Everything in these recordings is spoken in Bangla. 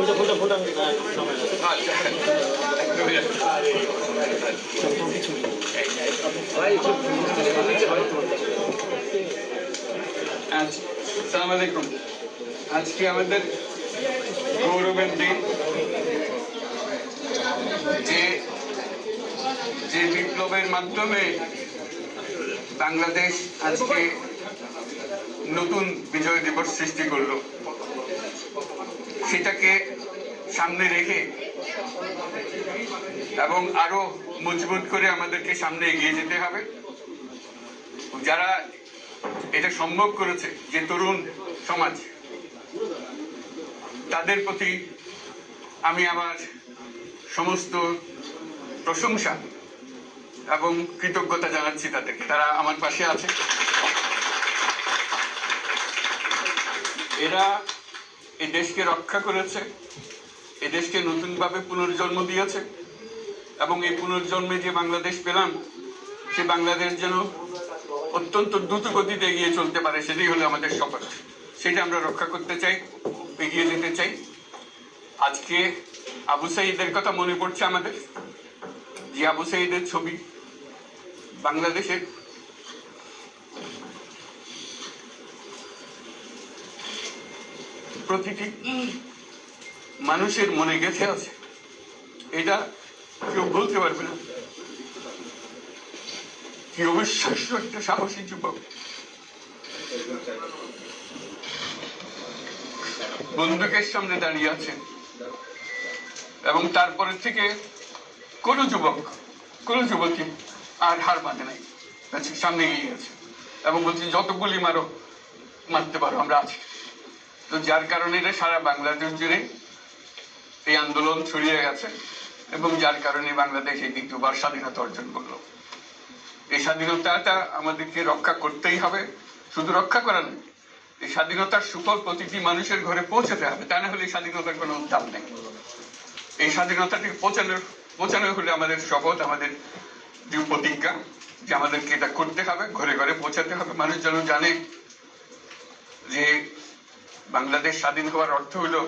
আসসালামু আলাইকুম। আজকে আমাদের গৌরবের দিন, যে বিপ্লবের মাধ্যমে বাংলাদেশ আজকে নতুন বিজয় দিবস সৃষ্টি করলো, সেটাকে সামনে রেখে এবং আরো মজবুত করে আমাদেরকে সামনে এগিয়ে যেতে হবে। যারা এটা সম্ভব করেছে, যে তরুণ সমাজ, তাদের প্রতি আমি আমার সমস্ত প্রশংসা এবং কৃতজ্ঞতা জানাচ্ছি তাদেরকে। তারা আমার পাশে আছে। এরা এই দেশকে রক্ষা করেছে, এই দেশকে নতুনভাবে পুনর্জন্ম দিয়েছে এবং এই পুনর্জন্মে যে বাংলাদেশ পেলাম, সে বাংলাদেশ যেন অত্যন্ত দ্রুত গতিতে এগিয়ে চলতে পারে, সেটাই হলো আমাদের শপথ। সেটা আমরা রক্ষা করতে চাই, এগিয়ে যেতে চাই। আজকে আবু সাঈদের কথা মনে পড়ছে আমাদের, যে আবু সাঈদের ছবি বাংলাদেশের প্রতিটি মানুষের মনে গেঁথে আছে। এটা কেউ বলতে পারবে না। কি অবিশ্বাস্য একটা সাহসী যুবক, বন্দুকের সামনে দাঁড়িয়ে আছেন এবং তারপরে থেকে কোনো যুবকই আর হার মানে নাই, সামনে এগিয়ে গেছে এবং বলছে যত গুলি মারতে পারো, আমরা আছি। তো যার কারণে এটা সারা বাংলাদেশ জুড়ে এই আন্দোলন ছড়িয়ে গেছে এবং যার কারণে বাংলাদেশ এই দ্বিতীয়বার স্বাধীনতা অর্জন করলো। এই স্বাধীনতাটা আমাদেরকে রক্ষা করতেই হবে। শুধু রক্ষা করা নয়, এই স্বাধীনতার সুফল প্রতিটি মানুষের ঘরে পৌঁছাতে হবে। তা না হলে স্বাধীনতার কোনো দাম নেই। এই স্বাধীনতাটি পৌঁছানো হলে আমাদের শপথ, আমাদের যে প্রতিজ্ঞা, যে আমাদেরকে এটা করতে হবে, ঘরে ঘরে পৌঁছাতে হবে। মানুষ যেন জানে যে বাংলাদেশ স্বাধীন হওয়ার অর্থ হলো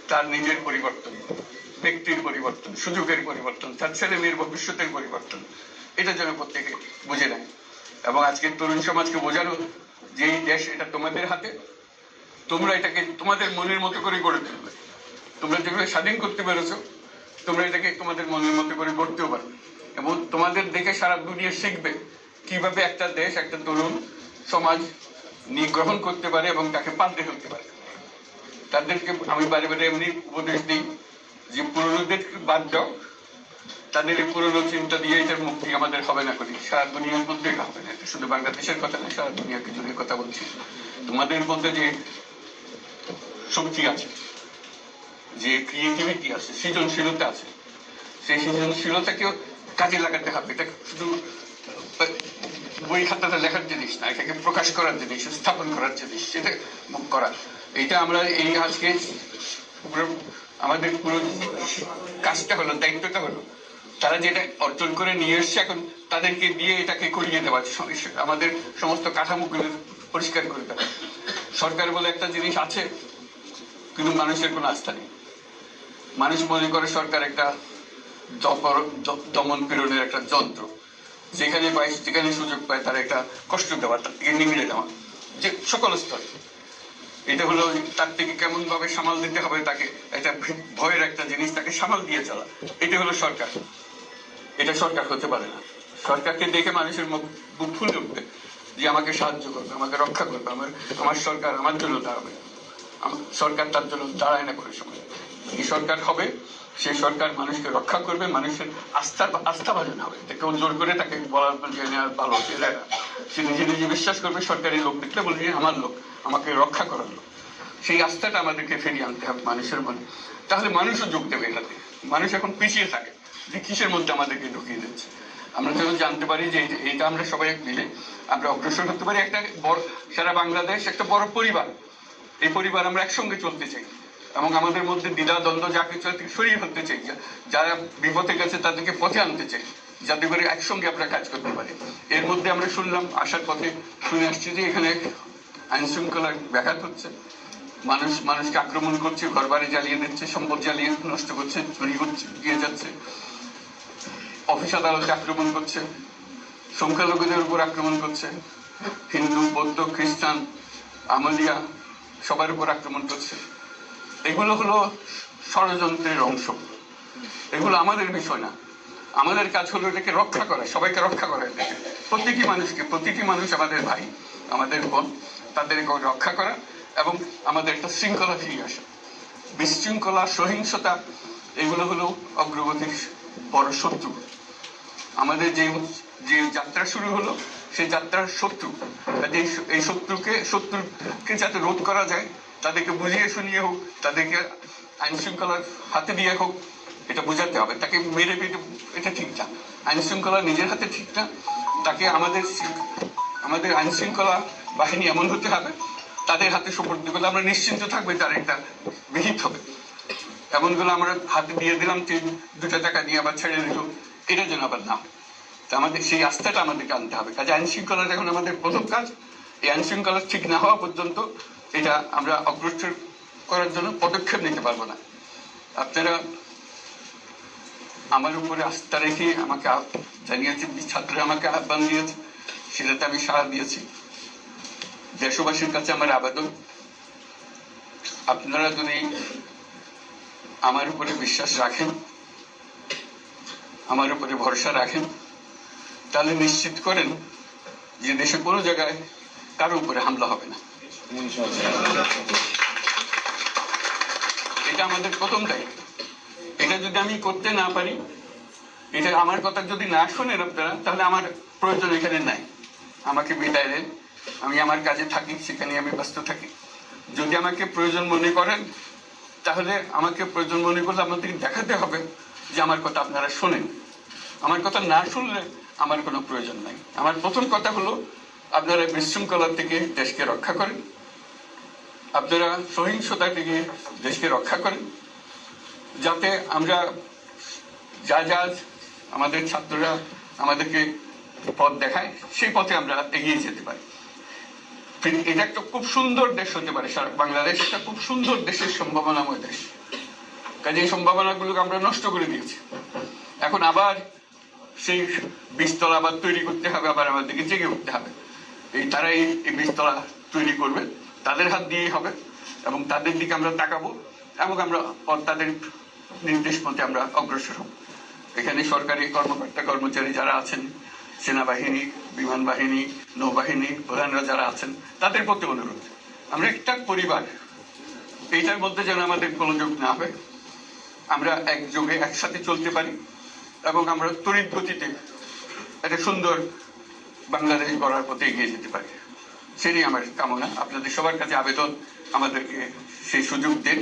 তার নিজের পরিবর্তন, ব্যক্তির পরিবর্তন, সুযোগের পরিবর্তন, তার ছেলে মেয়ের ভবিষ্যতের পরিবর্তন। এটা যেন প্রত্যেকে বুঝে নেয় এবং আজকের তরুণ সমাজকে বোঝানো যে এই দেশ এটা তোমাদের হাতে, তোমরা এটাকে তোমাদের মনের মতো করে গড়ে তুলবে। তোমরা যেভাবে স্বাধীন করতে পেরেছো, তোমরা এটাকে তোমাদের মনের মতো করে গড়তেও পারবে এবং তোমাদের দেখে সারা দুনিয়া শিখবে কিভাবে একটা দেশ, একটা তরুণ সমাজ গ্রহণ করতে পারে এবং তাকে পাল্টে ফেলতে পারে। তাদেরকে আমি বারে বারে এমনি উপদেশ দিই যে পুরনোদের বাদ দাও, তাদের এই পুরনো চিন্তা দিয়ে এটার মুক্তি আমাদের হবে না করি, সারা দুনিয়ার মধ্যে হবে না। শুধু বাংলাদেশের কথা নয়, সারা দুনিয়াকে জুড়ে কথা বলছি। তোমাদের মধ্যে যে শক্তি আছে, যে ক্রিয়েটিভিটি আছে, সৃজনশীলতা আছে, সেই সৃজনশীলতাকেও কাজে লাগাতে হবে। এটা শুধু বই খাতাটা লেখার জিনিস না, এটাকে প্রকাশ করার জিনিস, স্থাপন করার জিনিস, সেটা মুখ করা। এইটা আমরা এই আজকে আমাদের পুরো কাজটা হলো, দায়িত্বটা হলো, তারা যেটা অর্জন করে নিয়ে এসছে এখন তাদেরকে দিয়ে এটাকে করিয়ে দেওয়া, আমাদের সমস্ত কাঠামোগুলো পরিষ্কার করে দেওয়া। সরকার বলে একটা জিনিস আছে, কিন্তু মানুষের কোনো আস্থা নেই। মানুষ মনে করে সরকার একটা দমন পীড়নের একটা যন্ত্র, যেখানে পায়, যেখানে সুযোগ পায় তার একটা কষ্ট দেওয়া, তার থেকে নিমিড়ে দেওয়া, যে সকল স্তরে। এটা হলো তার থেকে কেমন ভাবে সামাল দিতে হবে, তাকে একটা ভয়ের একটা জিনিস, তাকে সামাল দিয়ে চলা। এটা হলো সরকার। এটা সরকার হতে পারে না। সরকারকে দেখে মানুষের বুক ফুলে উঠবে যে আমাকে সাহায্য করবে, আমাকে রক্ষা করবে, আমার সরকার আমার জন্য দাঁড়াবে। সরকার তার জন্য দাঁড়ায় না করে সময়। এই সরকার হবে, সেই সরকার মানুষকে রক্ষা করবে, মানুষের আস্থাভাজন হবে। তাকে জোর করে তাকে বলার ভালো, সে নিজে নিজে বিশ্বাস করবে। সরকারি লোক দেখলে বলবে আমার লোক, আমাকে রক্ষা করার লোক। সেই আস্থাটা আমাদেরকে ফিরিয়ে আনতে হবে মানুষের মনে। তাহলে মানুষও যোগ দেবে এটাতে। মানুষ এখন পিছিয়ে থাকে যে কিসের মধ্যে আমাদেরকে ঢুকিয়ে দিচ্ছে। আমরা যেন জানতে পারি যে এটা আমরা সবাই মিলে আমরা অগ্রসর হতে পারি। একটা বড়, সারা বাংলাদেশ একটা বড় পরিবার। এই পরিবার আমরা একসঙ্গে চলতে চাই এবং আমাদের মধ্যে দ্বিধা দ্বন্দ্ব যা কিছু সরিয়ে ফেলতে চাই। যারা বিপথে গেছে তাদেরকে পথে আনতে চাই, যাতে করে একসঙ্গে আমরা কাজ করতে পারি। এর মধ্যে আমরা শুনলাম, আসার পথে শুনে আসছি যে এখানে আইন শৃঙ্খলার ব্যাঘাত হচ্ছে। মানুষকে আক্রমণ করছে, ঘরবাড়ি জ্বালিয়ে দিচ্ছে, সম্পদ জ্বালিয়ে নষ্ট করছে, চুরি করছে, দিয়ে যাচ্ছে, অফিস আদালতে আক্রমণ করছে, সংখ্যালঘুদের উপর আক্রমণ করছে, হিন্দু, বৌদ্ধ, খ্রিস্টান, আমলিয়া সবার উপর আক্রমণ করছে। এগুলো হলো ষড়যন্ত্রের অংশ। এগুলো আমাদের বিষয় না। আমাদের কাজ হলো এটাকে রক্ষা করা, সবাইকে রক্ষা করা। এটাকে প্রতিটি মানুষ আমাদের ভাই, আমাদের বোন, তাদেরকে রক্ষা করা এবং আমাদের একটা শৃঙ্খলা ফিরিয়ে আসা। বিশৃঙ্খলা, সহিংসতা এগুলো হলো অগ্রগতির বড় শত্রু। আমাদের যে যাত্রা শুরু হলো সেই যাত্রার শত্রু, এই শত্রুকে যাতে রোধ করা যায়, তাদেরকে বুঝিয়ে শুনিয়ে হোক, তাদেরকে আইন শৃঙ্খলার হাতে দিয়ে হোক, এটা বোঝাতে হবে। তাকে মেরে পেটে এটা ঠিক না, আইন শৃঙ্খলা নিজের হাতে ঠিক না। তাকে আমাদের আইন শৃঙ্খলা বাহিনী এমন হতে হবে, তাদের হাতে সুপর্দ করলে আমরা নিশ্চিন্ত থাকবে তার একটা বিহিত হবে। এমনগুলো আমরা হাতে দিয়ে দিলাম, 2 টাকা দিয়ে আবার ছেড়ে দিল, এটা যেন আবার না। আমাদের সেই আস্থাটা আমাদেরকে আনতে হবে। কাজে আইন শৃঙ্খলা এখন আমাদের প্রথম কাজ। এই আইন শৃঙ্খলা ঠিক না হওয়া পর্যন্ত এটা আমরা অগ্রসর করার জন্য পদক্ষেপ নিতে পারবো না। আপনারা আমার উপরে আস্থা রেখে আমাকে জানিয়েছেন, ছাত্ররা আমাকে আহ্বান দিয়েছে, সেটাতে আমি সাড়া দিয়েছি। দেশবাসীর কাছে আমার আবেদন, আপনারা যদি আমার উপরে বিশ্বাস রাখেন, আমার উপরে ভরসা রাখেন, তাহলে নিশ্চিত করেন যে দেশে কোনো জায়গায় কারো উপরে হামলা হবে না। এটা আমাদের প্রথম দায়িত্ব। এটা যদি আমি করতে না পারি, এটা আমার কথা যদি না শোনেন আপনারা, তাহলে আমার প্রয়োজন এখানে নাই। আমাকে বিদায় দেন, আমি আমার কাজে থাকি, সেখানে আমি ব্যস্ত থাকি। যদি আমাকে প্রয়োজন মনে করেন, তাহলে আমাকে প্রয়োজন মনে করলে আপনাদেরকে দেখাতে হবে যে আমার কথা আপনারা শোনেন। আমার কথা না শুনলে আমার কোনো প্রয়োজন নাই। আমার প্রথম কথা হলো, আপনারা বিশৃঙ্খলা থেকে দেশকে রক্ষা করেন, আপনারা সহিংসতা থেকে দেশকে রক্ষা করেন, যাতে আমরা যা আমাদের ছাত্ররা আমাদেরকে পথ দেখায়, সেই পথে আমরা এগিয়ে যেতে পারি। এটা একটা খুব সুন্দর দেশ হতে পারে, বাংলাদেশ একটা খুব সুন্দর দেশের সম্ভাবনাময় দেশ। কাজে এই সম্ভাবনাগুলোকে আমরা নষ্ট করে দিয়েছি। এখন আবার সেই বীজতলা আবার তৈরি করতে হবে, আবার আমাদেরকে জেগে উঠতে হবে। তারা এই বীজতলা তৈরি করবে, তাদের হাত দিয়েই হবে, এবং তাদের দিকে আমরা তাকাবো এবং আমরা তাদের নির্দেশ মতে আমরা অগ্রসর হব। এখানে সরকারি কর্মকর্তা কর্মচারী যারা আছেন, সেনাবাহিনী, বিমান বাহিনী, নৌবাহিনী প্রধানরা যারা আছেন, তাদের প্রতি অনুরোধ, আমরা একটা পরিবার, এইটার মধ্যে যেন আমাদের গোলযোগ না হয়, আমরা একযোগে একসাথে চলতে পারি এবং আমরা তড়িৎ গতিতে একটা সুন্দর বাংলাদেশ গড়ার পথে এগিয়ে যেতে পারি। সেটাই আমার কামনা। আপনাদের সবার কাছে আবেদন, আমাদেরকে সেই সুযোগ দিন।